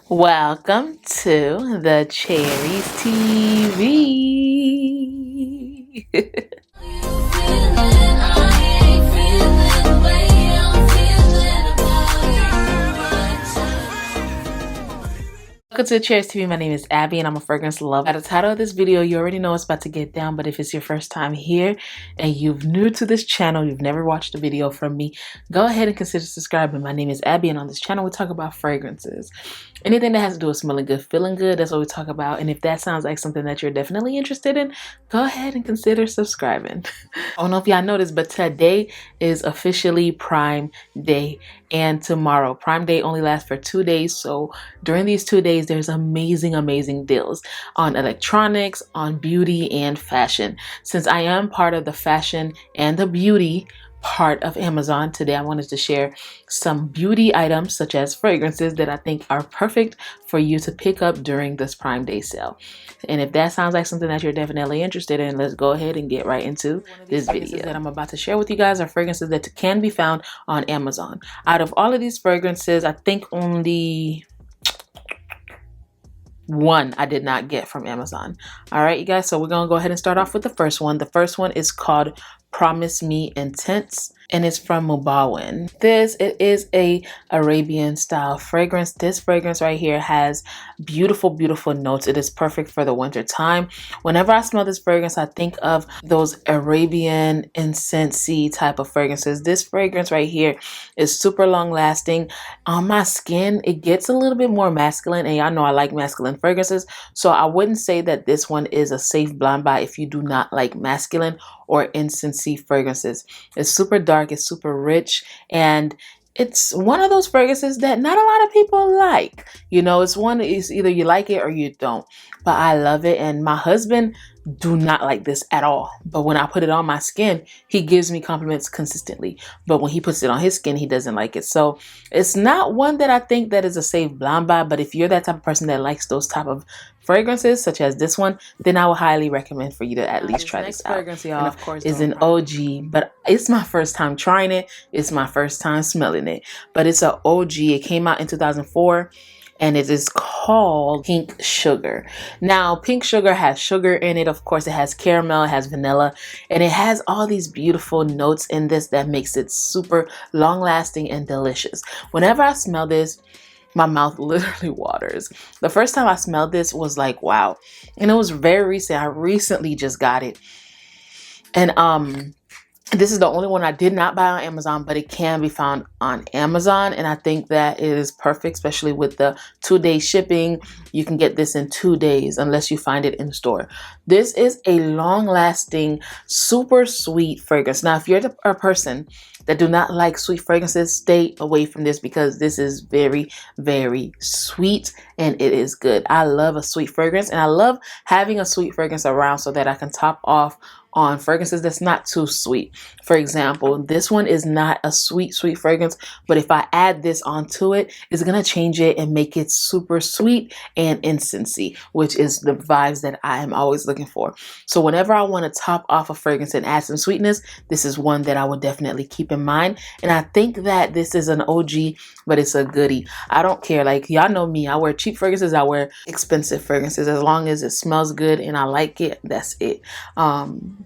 Welcome to the Cherries TV. Welcome to the Cherries TV. My name is Abby and I'm a fragrance lover. By the title of this video, you already know it's about to get down, but if it's your first time here and you're new to this channel, you've never watched a video from me, go ahead and consider subscribing. My name is Abby and on this channel we talk about fragrances. Anything that has to do with smelling good, feeling good, that's what we talk about. And if that sounds like something that you're definitely interested in, go ahead and consider subscribing. I don't know if y'all noticed, but today is officially Prime Day. And tomorrow, Prime Day only lasts for 2 days. So during these 2 days, there's amazing deals on electronics, on beauty and fashion. Since I am part of the fashion and the beauty part of Amazon, today I wanted to share some beauty items such as fragrances that I think are perfect for you to pick up during this Prime Day sale. And if that sounds like something that you're definitely interested in, let's go ahead and get right into this video. That I'm about to share with you guys are fragrances that can be found on Amazon. Out of all of these fragrances, I think only one I did not get from Amazon. All right, you guys, so we're gonna go ahead and start off with the first one. The first one is called Promise Me Intense, and it's from Mubawin. It is a Arabian style fragrance. This fragrance right here has beautiful notes. It is perfect for the winter time. Whenever I smell this fragrance, I think of those Arabian incensey type of fragrances. This fragrance right here is super long lasting. On my skin, it gets a little bit more masculine, and y'all know I like masculine fragrances, so I wouldn't say that this one is a safe blind buy if you do not like masculine or incensey fragrances. It's super dark, it's super rich, and it's one of those fragrances that not a lot of people like. You know, it's either you like it or you don't. But I love it, and my husband do not like this at all. But when I put it on my skin, he gives me compliments consistently. But when he puts it on his skin, he doesn't like it. So it's not one that I think that is a safe blind buy. But if you're that type of person that likes those type of fragrances, such as this one, then I would highly recommend for you to at least try this out. Fragrance, y'all, of course, is an OG, but it's my first time trying it. It's my first time smelling it. But it's an OG. It came out in 2004. And it is called Pink Sugar. Now, Pink Sugar has sugar in it. Of course, it has caramel, it has vanilla, and it has all these beautiful notes in this that makes it super long lasting and delicious. Whenever I smell this, my mouth literally waters. The first time I smelled this was like, wow. And it was very recent. I recently just got it. And this is the only one I did not buy on Amazon, but it can be found on Amazon. And I think that it is perfect, especially with the 2-day shipping. You can get this in 2 days unless you find it in store. This is a long-lasting, super sweet fragrance. Now, if you're a person that do not like sweet fragrances, stay away from this because this is very sweet and it is good. I love a sweet fragrance, and I love having a sweet fragrance around so that I can top off on fragrances that's not too sweet. For example, this one is not a sweet fragrance, but if I add this onto it, it's gonna change it and make it super sweet and incensey, which is the vibes that I am always looking for. So whenever I want to top off a fragrance and add some sweetness, this is one that I would definitely keep in mind. And I think that this is an OG, but it's a goodie. I don't care. Like, y'all know me, I wear cheap fragrances, I wear expensive fragrances. As long as it smells good and I like it, that's it.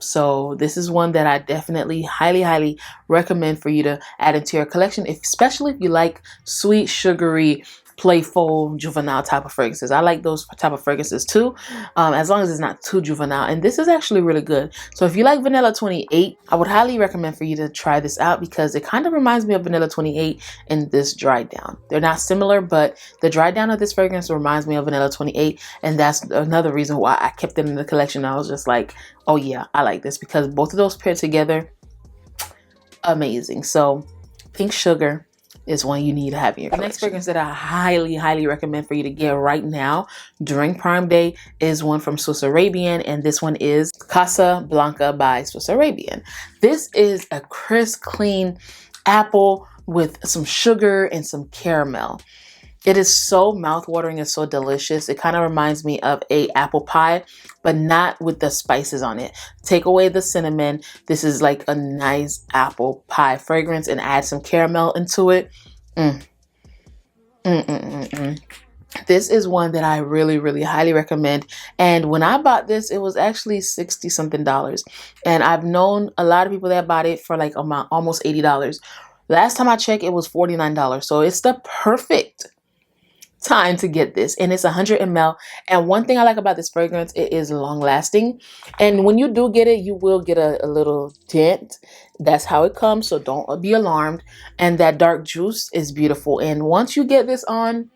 So this is one that I definitely highly recommend for you to add into your collection, especially if you like sweet, sugary, playful, juvenile type of fragrances. I like those type of fragrances too, as long as it's not too juvenile. And this is actually really good. So if you like Vanilla 28, I would highly recommend for you to try this out because it kind of reminds me of Vanilla 28 in this dry down. They're not similar, but the dry down of this fragrance reminds me of Vanilla 28, and that's another reason why I kept it in the collection. I was just like, oh yeah, I like this, because both of those paired together, amazing. So Pink Sugar is one you need to have in your collection. The next fragrance that I highly recommend for you to get right now during Prime Day is one from Swiss Arabian, and this one is Casa Blanca by Swiss Arabian. This is a crisp, clean apple with some sugar and some caramel. It is so mouth-watering and so delicious. It kind of reminds me of a apple pie, but not with the spices on it. Take away the cinnamon. This is like a nice apple pie fragrance, and add some caramel into it. This is one that I really highly recommend. And when I bought this, it was actually 60 something dollars. And I've known a lot of people that bought it for like almost $80. Last time I checked, it was $49. So it's the perfect time to get this, and it's 100 ml. And one thing I like about this fragrance, it is long lasting, and when you do get it, you will get a little dent. That's how it comes, so don't be alarmed. And that dark juice is beautiful, and once you get this on,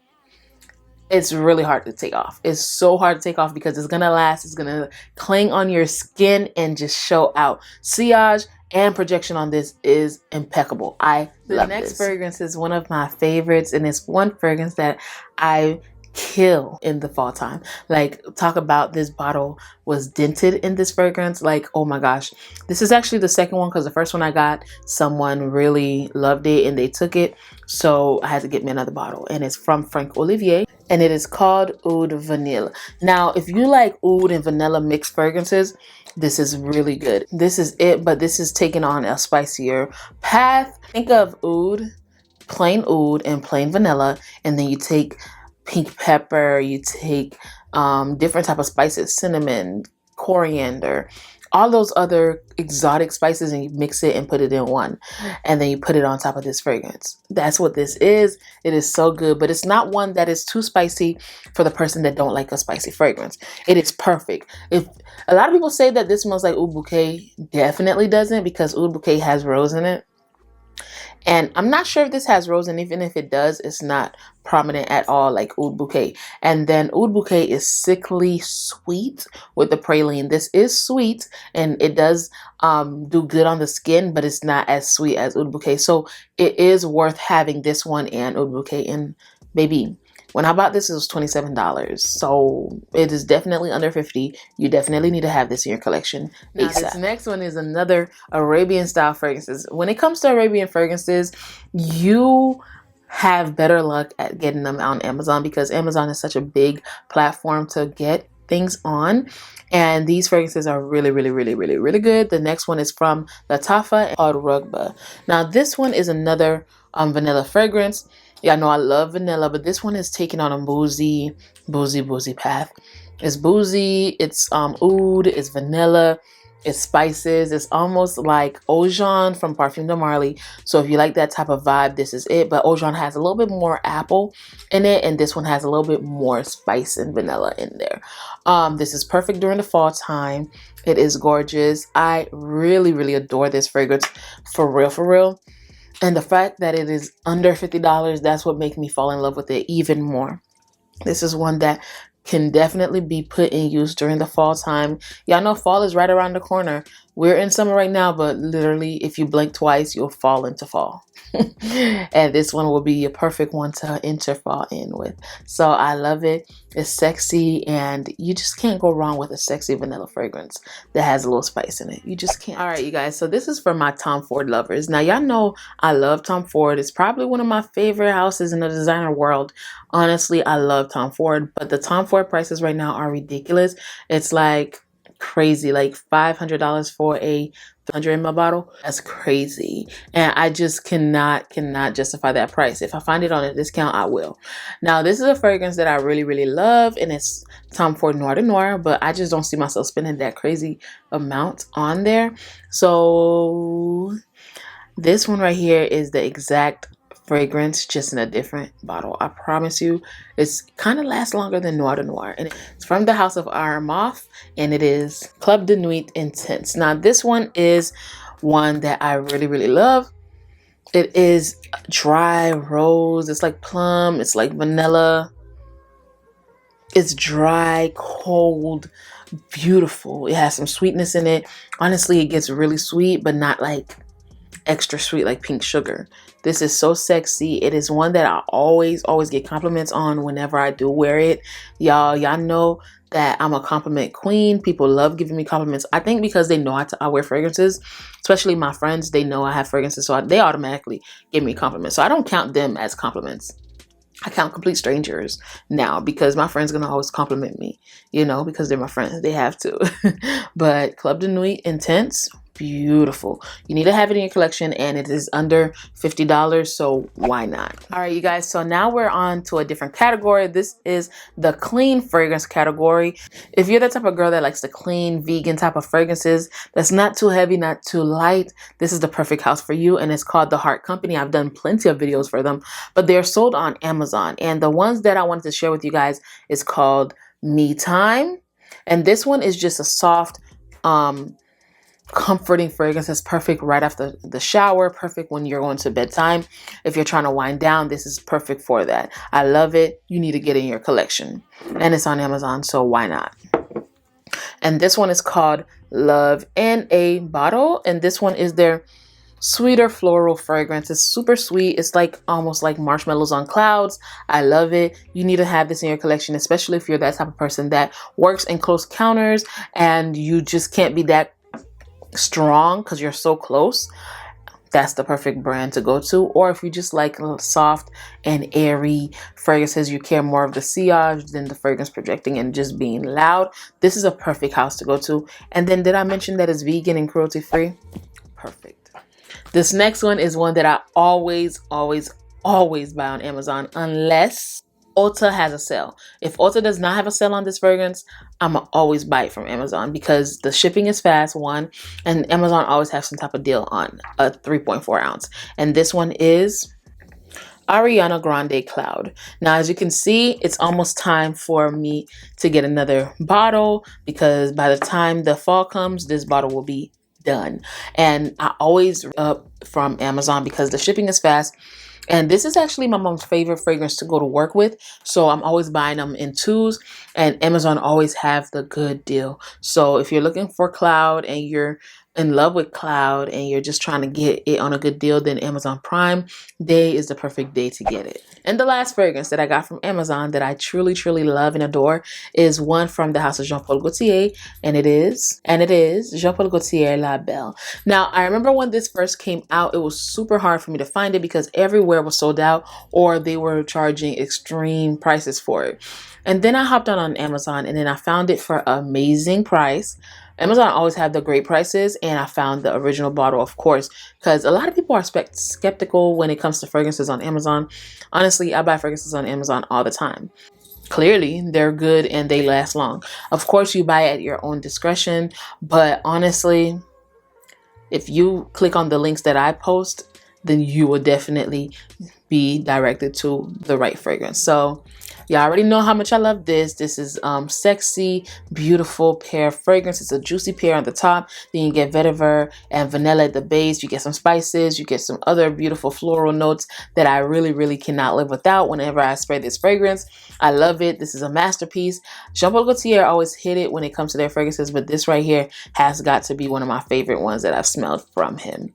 it's really hard to take off. It's so hard to take off because it's gonna last, it's gonna cling on your skin and just show out. Sillage and projection on this is impeccable. I love this. The next fragrance is one of my favorites, and it's one fragrance that I kill in the fall time. Like, talk about this bottle was dented in this fragrance. Like, oh my gosh. This is actually the second one because the first one I got, someone really loved it and they took it. So I had to get me another bottle, and it's from Frank Olivier, and it is called Oud Vanille. Now, if you like oud and vanilla mixed fragrances, this is really good. This is it, but this is taking on a spicier path. Think of oud, plain oud and plain vanilla, and then you take pink pepper, you take different type of spices, cinnamon, coriander, all those other exotic spices, and you mix it and put it in one, and then you put it on top of this fragrance. That's what this is. It is so good, but it's not one that is too spicy for the person that don't like a spicy fragrance. It is perfect. If a lot of people say that this smells like Oud Bouquet, definitely doesn't, because Oud Bouquet has rose in it. And I'm not sure if this has rose, and even if it does, it's not prominent at all like Oud Bouquet. And then Oud Bouquet is sickly sweet with the praline. This is sweet, and it does do good on the skin, but it's not as sweet as Oud Bouquet. So it is worth having this one and Oud Bouquet. And baby, when I bought this, it was $27. So it is definitely under 50. You definitely need to have this in your collection. Now, this next one is another Arabian style fragrances. When it comes to Arabian fragrances, you have better luck at getting them on Amazon, because Amazon is such a big platform to get things on. And these fragrances are really good. The next one is from Latafa, called Rugba. Now, this one is another vanilla fragrance. Yeah, I know I love vanilla, but this one is taking on a boozy path. It's boozy, it's oud, it's vanilla, it's spices. It's almost like Ojon from Parfum de Marly. So if you like that type of vibe, this is it. But Ojon has a little bit more apple in it, and this one has a little bit more spice and vanilla in there. This is perfect during the fall time. It is gorgeous. I really adore this fragrance, for real. And the fact that it is under $50, that's what makes me fall in love with it even more. This is one that can definitely be put in use during the fall time. Y'all know fall is right around the corner. We're in summer right now, but literally if you blink twice, you'll fall into fall. And this one will be a perfect one to enter fall in with. So I love it. It's sexy, and you just can't go wrong with a sexy vanilla fragrance that has a little spice in it. You just can't. All right, you guys. So this is for my Tom Ford lovers. Now, y'all know I love Tom Ford. It's probably one of my favorite houses in the designer world. Honestly, I love Tom Ford, but the Tom Ford prices right now are ridiculous. It's like crazy, like $500 for a 100 ml bottle. That's crazy, and I just cannot justify that price. If I find it on a discount, I will. Now, this is a fragrance that I really love, and it's Tom Ford Noir de Noir, but I just don't see myself spending that crazy amount on there. So this one right here is the exact fragrance, just in a different bottle. I promise you, it's kind of lasts longer than Noir de Noir, and it's from the house of Armaf, and it is Club de Nuit Intense. Now, this one is one that I really love. It is dry rose. It's like plum. It's like vanilla. It's dry, cold, beautiful. It has some sweetness in it. Honestly, it gets really sweet, but not like extra sweet like pink sugar. This is so sexy. It is one that I always get compliments on whenever I do wear it. Y'all know that I'm a compliment queen. People love giving me compliments. I think because they know I wear fragrances, especially my friends, they know I have fragrances, so they automatically give me compliments. So I don't count them as compliments. I count complete strangers now, because my friends gonna always compliment me, you know, because they're my friends. They have to. But Club de Nuit Intense, beautiful. You need to have it in your collection, and it is under $50, so why not? All right, you guys, so now we're on to a different category. This is the clean fragrance category. If you're the type of girl that likes the clean vegan type of fragrances that's not too heavy, not too light, this is the perfect house for you. And it's called The Heart Company. I've done plenty of videos for them, but they're sold on Amazon, and the ones that I wanted to share with you guys is called Me Time. And this one is just a soft comforting fragrance. That's perfect right after the shower, perfect when you're going to bedtime. If you're trying to wind down, this is perfect for that. I love it. You need to get in your collection, and it's on Amazon, so why not? And this one is called Love in a Bottle, and this one is their sweeter floral fragrance. It's super sweet. It's like almost like marshmallows on clouds. I love it. You need to have this in your collection, especially if you're that type of person that works in close counters and you just can't be that strong because you're so close. That's the perfect brand to go to. Or if you just like soft and airy fragrances, you care more of the sillage than the fragrance projecting and just being loud, this is a perfect house to go to. And then did I mention that it's vegan and cruelty free? Perfect. This next one is one that I always buy on Amazon unless Ulta has a sale. If Ulta does not have a sale on this fragrance, I'm going to always buy it from Amazon because the shipping is fast, one, and Amazon always has some type of deal on a 3.4 ounce. And this one is Ariana Grande Cloud. Now, as you can see, it's almost time for me to get another bottle because by the time the fall comes, this bottle will be done. And I always up from Amazon because the shipping is fast. And this is actually my mom's favorite fragrance to go to work with. So I'm always buying them in twos, and Amazon always have the good deal. So if you're looking for Cloud and you're in love with Cloud and you're just trying to get it on a good deal, then Amazon Prime Day is the perfect day to get it. And the last fragrance that I got from Amazon that I truly love and adore is one from the house of Jean Paul Gaultier, and it is Jean Paul Gaultier La Belle. Now, I remember when this first came out, it was super hard for me to find it because everywhere was sold out or they were charging extreme prices for it. And then I hopped on Amazon, and then I found it for an amazing price. Amazon always have the great prices, and I found the original bottle, of course, because a lot of people are skeptical when it comes to fragrances on Amazon. Honestly, I buy fragrances on Amazon all the time. Clearly, they're good and they last long. Of course, you buy at your own discretion, but honestly, if you click on the links that I post, then you will definitely be directed to the right fragrance. So y'all already know how much I love this. This is sexy, beautiful pear fragrance. It's a juicy pear on the top. Then you get vetiver and vanilla at the base. You get some spices. You get some other beautiful floral notes that I really cannot live without whenever I spray this fragrance. I love it. This is a masterpiece. Jean Paul Gaultier always hit it when it comes to their fragrances, but this right here has got to be one of my favorite ones that I've smelled from him.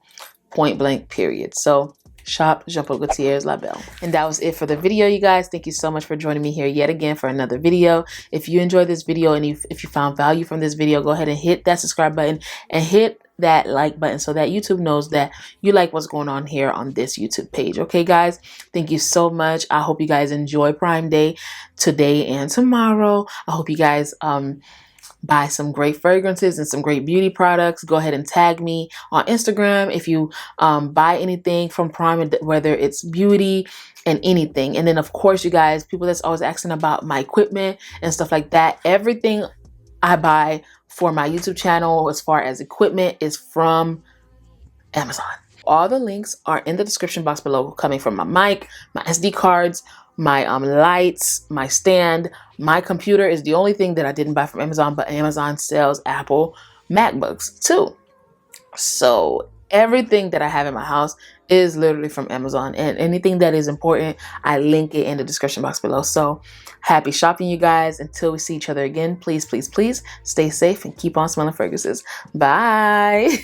Point blank, period. So shop Jean Paul Gaultier's La Belle. And that was it for the video, you guys. Thank you so much for joining me here yet again for another video. If you enjoyed this video and if you found value from this video, go ahead and hit that subscribe button and hit that like button so that YouTube knows that you like what's going on here on this YouTube page. Okay, guys, thank you so much. I hope you guys enjoy Prime Day today and tomorrow. I hope you guys buy some great fragrances and some great beauty products. Go ahead and tag me on Instagram if you buy anything from Prime, whether it's beauty and anything. And then, of course, you guys, people that's always asking about my equipment and stuff like that, everything I buy for my YouTube channel as far as equipment is from Amazon. All the links are in the description box below, coming from my mic, my SD cards, my lights, my stand. My computer is the only thing that I didn't buy from Amazon, but Amazon sells Apple MacBooks too. So everything that I have in my house is literally from Amazon, and anything that is important, I link it in the description box below. So happy shopping, you guys. Until we see each other again, please stay safe and keep on smelling fragrances. Bye.